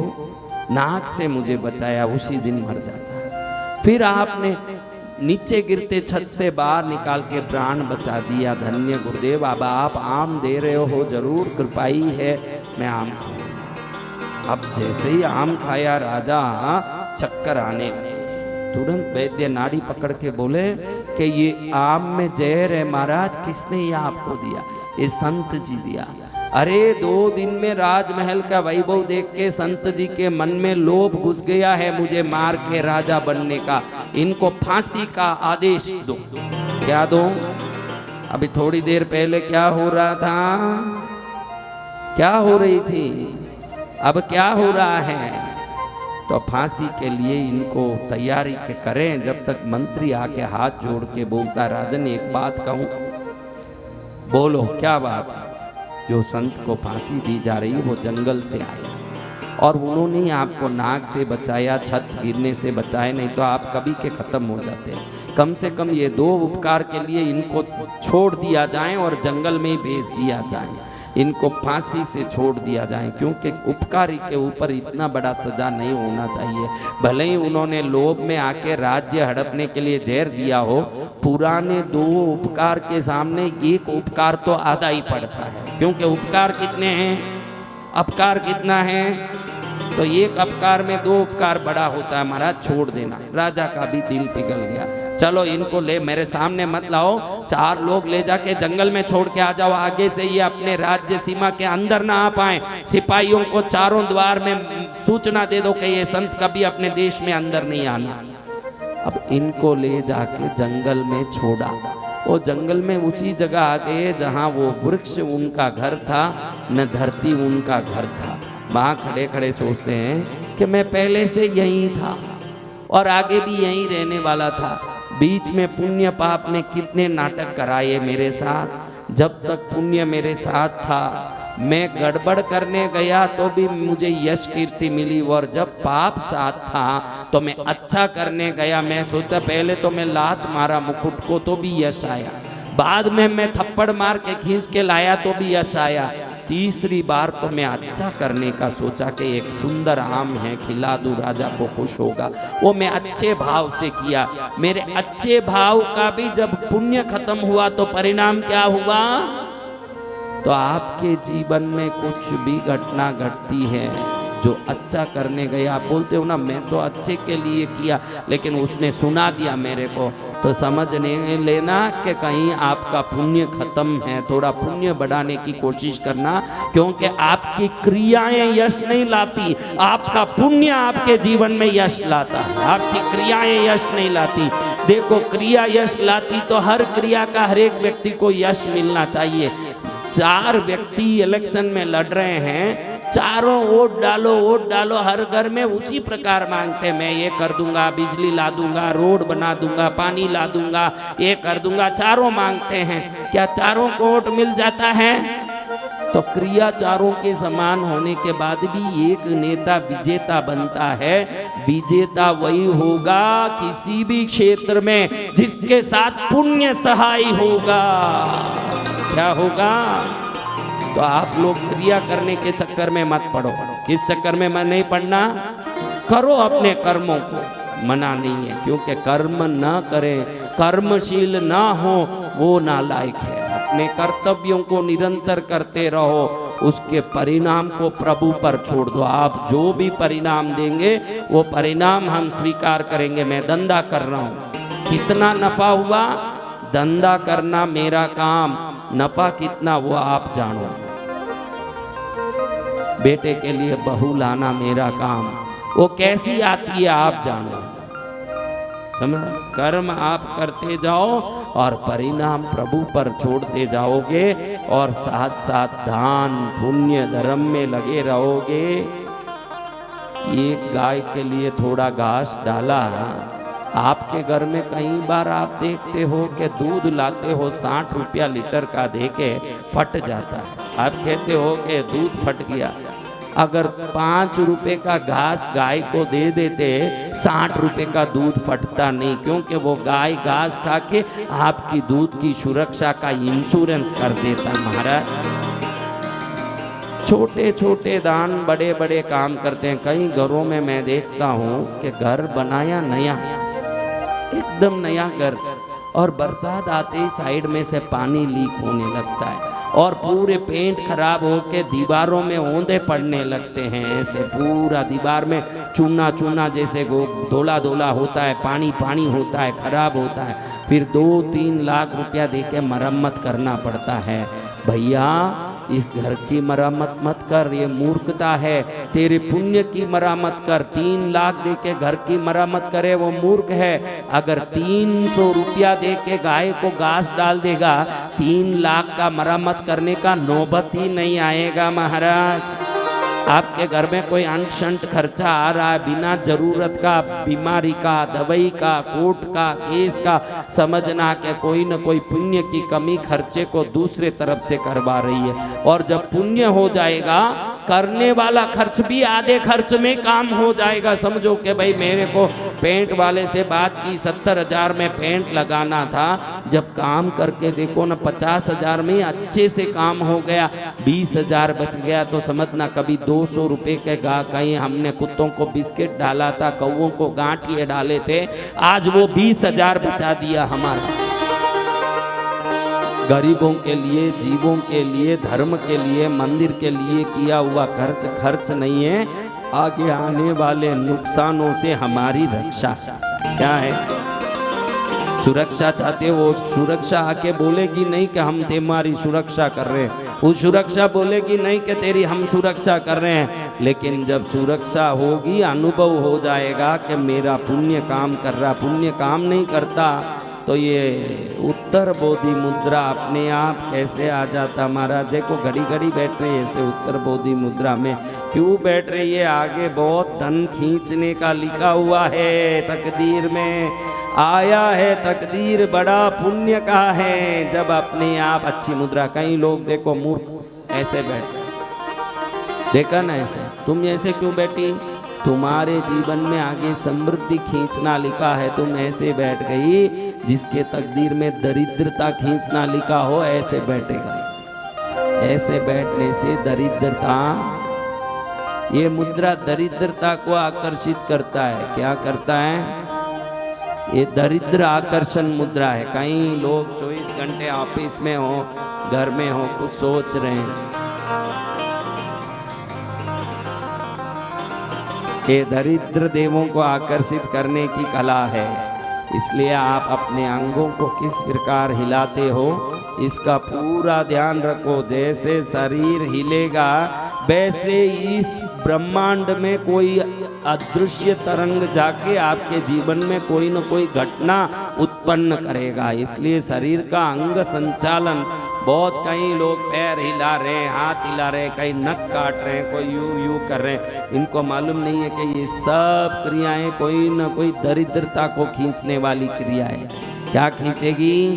नाक से मुझे बचाया, उसी दिन मर जाता। फिर आपने नीचे गिरते छत से बाहर निकाल के प्राण बचा दिया। धन्य गुरुदेव, अब आप आम दे रहे हो, जरूर कृपाई है, मैं आम खाऊंगा। अब जैसे ही आम खाया राजा चक्कर आने लगे। तुरंत वैद्य नाड़ी पकड़ के बोले कि ये आम में जहर है महाराज, किसने ये आपको दिया? ये संत जी दिया। अरे 2 दिन में राजमहल का वैभव देख के संत जी के मन में लोभ घुस गया है मुझे मार के राजा बनने का। इनको फांसी का आदेश दो। क्या दो? अभी थोड़ी देर पहले क्या हो रहा था? क्या हो रही थी? अब क्या हो रहा है? तो फांसी के लिए इनको तैयारी के करें। जब तक मंत्री आके हाथ जोड़ के बोलता, राजन एक बात कहूं। बोलो क्या बात? जो संत को फांसी दी जा रही वो जंगल से आए और उन्होंने ही आपको नाक से बचाया, छत गिरने से बचाया, नहीं तो आप कभी के खत्म हो जाते। कम से कम ये 2 उपकार के लिए इनको छोड़ दिया जाए और जंगल में ही भेज दिया जाए, इनको फांसी से छोड़ दिया जाए, क्योंकि उपकारी के ऊपर इतना बड़ा सजा नहीं होना चाहिए। भले ही उन्होंने लोभ में आके राज्य हड़पने के लिए जहर दिया हो, पुराने 2 उपकार के सामने एक उपकार तो आधा ही पड़ता है, क्योंकि उपकार कितने हैं, अपकार कितना है, तो एक अपकार में 2 उपकार बड़ा होता है। महाराज छोड़ देना। राजा का भी दिल पिघल गया। चलो इनको ले, मेरे सामने मत लाओ, 4 लोग ले जाके जंगल में छोड़ के आ जाओ, आगे से ये अपने राज्य सीमा के अंदर ना आ पाए। सिपाहियों को चारों द्वार में सूचना दे दो कि ये संत कभी अपने देश में अंदर नहीं आना। अब इनको ले जाके जंगल में छोड़ा। वो जंगल में उसी जगह आ गए जहाँ वो वृक्ष उनका घर था, न धरती उनका घर था। वहाँ खड़े खड़े सोचते हैं कि मैं पहले से यहीं था और आगे भी यहीं रहने वाला था। बीच में पुण्य पाप ने कितने नाटक कराए मेरे साथ। जब तक पुण्य मेरे साथ था, मैं गड़बड़ करने गया तो भी मुझे यश कीर्ति मिली, और जब पाप साथ था तो मैं अच्छा करने गया। मैं सोचा पहले तो मैं लात मारा मुकुट को तो भी यश आया, बाद में मैं थप्पड़ मार के खींच के लाया तो भी यश आया, तीसरी बार तो मैं अच्छा करने का सोचा कि एक सुंदर आम है खिला दूं, राजा को खुश होगा। वो मैं अच्छे भाव से किया। मेरे अच्छे भाव का भी जब पुण्य खत्म हुआ तो परिणाम क्या हुआ? तो आपके जीवन में कुछ भी घटना घटती है, जो अच्छा करने गए, आप बोलते हो ना मैं तो अच्छे के लिए किया, लेकिन उसने सुना दिया मेरे को, तो समझ नहीं लेना कि कहीं आपका पुण्य खत्म है। थोड़ा पुण्य बढ़ाने की कोशिश करना, क्योंकि आपकी क्रियाएं यश नहीं लाती, आपका पुण्य आपके जीवन में यश लाता है। आपकी क्रियाएं यश नहीं लाती। देखो क्रिया यश लाती तो हर क्रिया का हर एक व्यक्ति को यश मिलना चाहिए। 4 व्यक्ति इलेक्शन में लड़ रहे हैं, चारों वोट डालो, हर घर में उसी प्रकार मांगते, मैं ये कर दूंगा, बिजली ला दूंगा, रोड बना दूंगा, पानी ला दूंगा, ये कर दूंगा, चारों मांगते हैं। क्या चारों को वोट मिल जाता है? तो क्रिया चारों के समान होने के बाद भी एक नेता विजेता बनता है। विजेता वही होगा किसी भी क्षेत्र में जिसके साथ पुण्य सहाय होगा। क्या होगा? तो आप लोग क्रिया करने के चक्कर में मत पड़ो। किस चक्कर में मैं नहीं पड़ना? करो अपने कर्मों को, मना नहीं है, क्योंकि कर्म ना करें, कर्मशील ना हो, वो नालायक है। अपने कर्तव्यों को निरंतर करते रहो, उसके परिणाम को प्रभु पर छोड़ दो। आप जो भी परिणाम देंगे वो परिणाम हम स्वीकार करेंगे। मैं धंधा कर रहा हूँ, कितना नफा हुआ, धंधा करना मेरा काम, नफा कितना वो आप जानो। बेटे के लिए बहू लाना मेरा काम, वो कैसी आती है आप जानो। समझ? कर्म आप करते जाओ और परिणाम प्रभु पर छोड़ते जाओगे, और साथ साथ दान पुण्य धर्म में लगे रहोगे। एक गाय के लिए थोड़ा घास डाला, आपके घर में कई बार आप देखते हो कि दूध लाते हो 60 रुपया लीटर का देके फट जाता है। आप कहते हो कि दूध फट गया। अगर 5 रुपए का घास गाय को दे देते, 60 रुपए का दूध फटता नहीं, क्योंकि वो गाय घास खा के आपकी दूध की सुरक्षा का इंश्योरेंस कर देता। महाराज छोटे छोटे दान बड़े बड़े काम करते हैं। कई घरों में मैं देखता हूँ कि घर बनाया नया, एकदम नया घर, और बरसात आते ही साइड में से पानी लीक होने लगता है, और पूरे पेंट खराब होके दीवारों में ओंधे पड़ने लगते हैं। ऐसे पूरा दीवार में चूना चूना जैसे धोला धोला होता है, पानी पानी होता है, खराब होता है। फिर 2-3 लाख रुपया देके मरम्मत करना पड़ता है। भैया इस घर की मरम्मत मत कर, ये मूर्खता है। तेरे पुण्य की मरम्मत कर। 3 लाख दे के घर की मरम्मत करे वो मूर्ख है। अगर 300 रुपया दे के गाय को घास डाल देगा, 3 लाख का मरम्मत करने का नौबत ही नहीं आएगा। महाराज आपके घर में कोई अंशंट खर्चा आ रहा है बिना जरूरत का, बीमारी का, दवाई का, कोर्ट का, केस का, समझना कि कोई न कोई पुण्य की कमी खर्चे को दूसरे तरफ से करवा रही है। और जब पुण्य हो जाएगा करने वाला खर्च भी आधे खर्च में काम हो जाएगा। समझो कि भाई मेरे को पेंट वाले से बात की 70,000 में पेंट लगाना था, जब काम करके देखो ना 50,000 में अच्छे से काम हो गया, 20,000 बच गया। तो समझना कभी 200 रुपये के कहीं हमने कुत्तों को बिस्किट डाला था, कौओं को गांठिए डाले थे, आज वो 20,000 बचा दिया हमारा। गरीबों के लिए, जीवों के लिए, धर्म के लिए, मंदिर के लिए किया हुआ खर्च नहीं है, आगे आने वाले नुकसानों से हमारी रक्षा। क्या है? सुरक्षा चाहते हो, सुरक्षा आके बोलेगी नहीं कि हम तुम्हारी सुरक्षा कर रहे हैं, वो सुरक्षा बोलेगी नहीं कि तेरी हम सुरक्षा कर रहे हैं। लेकिन जब सुरक्षा होगी, अनुभव हो जाएगा कि मेरा पुण्य काम कर रहा, पुण्य काम नहीं करता, तो ये उत्तर बोधि मुद्रा अपने आप कैसे आ जाता। महाराज देखो घड़ी घड़ी बैठ रही है ऐसे उत्तर बोधि मुद्रा में, क्यों बैठ रही है? आगे बहुत धन खींचने का लिखा हुआ है, तकदीर में आया है, तकदीर बड़ा पुण्य का है। जब अपने आप अच्छी मुद्रा, कई लोग देखो मूर्ख ऐसे बैठे, देखा ना ऐसे, तुम ऐसे क्यों बैठी? तुम्हारे जीवन में आगे समृद्धि खींचना लिखा है, तुम ऐसे बैठ गई। जिसके तकदीर में दरिद्रता खींचना लिखा हो ऐसे बैठेगा। ऐसे बैठने से दरिद्रता, ये मुद्रा दरिद्रता को आकर्षित करता है। क्या करता है? ये दरिद्र आकर्षण मुद्रा है। कई लोग 24 घंटे ऑफिस में हो, घर में हो, कुछ सोच रहे हैं, ये दरिद्र देवों को आकर्षित करने की कला है। इसलिए आप अपने अंगों को किस प्रकार हिलाते हो, इसका पूरा ध्यान रखो। जैसे शरीर हिलेगा, वैसे इस ब्रह्मांड में कोई अदृश्य तरंग जाके आपके जीवन में कोई न कोई घटना उत्पन्न करेगा। इसलिए शरीर का अंग संचालन बहुत, कई लोग पैर हिला रहे हैं, हाथ हिला रहे हैं, कई नक काट रहे हैं, कोई यूं कर रहे हैं, इनको मालूम नहीं है कि ये सब क्रियाएं कोई न कोई दरिद्रता को खींचने वाली क्रिया है। क्या खींचेगी?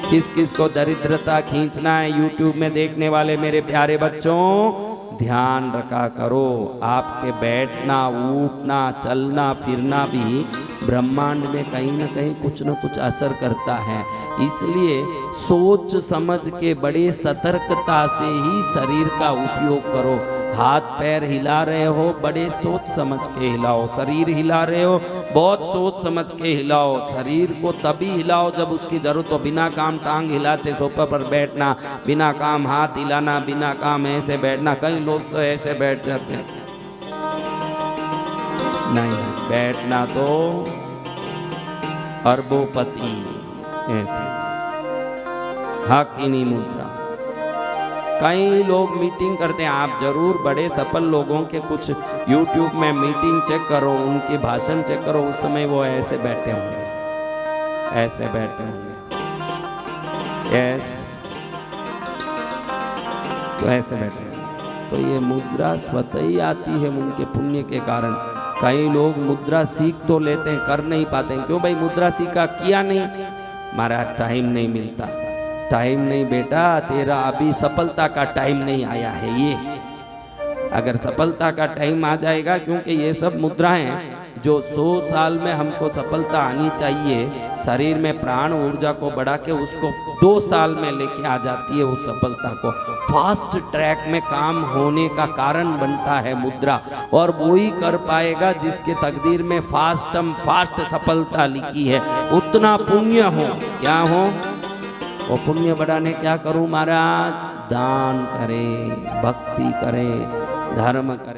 किस किस को दरिद्रता खींचना है? यूट्यूब में देखने वाले मेरे प्यारे बच्चों, ध्यान रखा करो। आपके बैठना, उठना, चलना फिरना भी ब्रह्मांड में कहीं ना कहीं कुछ न कुछ असर करता है। इसलिए सोच समझ के बड़े सतर्कता से ही शरीर का उपयोग करो। हाथ पैर हिला रहे हो, बड़े सोच समझ के हिलाओ। शरीर हिला रहे हो, बहुत सोच समझ के हिलाओ। शरीर को तभी हिलाओ जब उसकी जरूरत हो। बिना काम टांग हिलाते सोफे पर बैठना, बिना काम हाथ हिलाना, बिना काम ऐसे बैठना, कई लोग तो ऐसे बैठ जाते हैं। नहीं, बैठना तो अरबोपति ऐसे हाकिनी मुद्रा। कई लोग मीटिंग करते हैं, आप जरूर बड़े सफल लोगों के कुछ YouTube में मीटिंग चेक करो, उनके भाषण चेक करो, उस समय वो ऐसे बैठे होंगे, ऐसे बैठे होंगे, यस, तो ऐसे बैठे। तो ये मुद्रा स्वतः ही आती है उनके पुण्य के कारण। कई लोग मुद्रा सीख तो लेते हैं, कर नहीं पाते हैं। क्यों भाई? मुद्रा सीखा, किया नहीं, हमारा टाइम नहीं मिलता। टाइम नहीं बेटा, तेरा अभी सफलता का टाइम नहीं आया है। ये अगर सफलता का टाइम आ जाएगा, क्योंकि ये सब मुद्राएं जो 100 साल में हमको सफलता आनी चाहिए, शरीर में प्राण ऊर्जा को बढ़ा के उसको 2 साल में लेके आ जाती है। उस सफलता को फास्ट ट्रैक में काम होने का कारण बनता है मुद्रा। और वो ही कर पाएगा जिसके तकदीर में फास्ट सफलता लिखी है। उतना पुण्य हो, क्या हो? वो पुण्य बढ़ाने क्या करूं महाराज? दान करें, भक्ति करें, धर्म करें।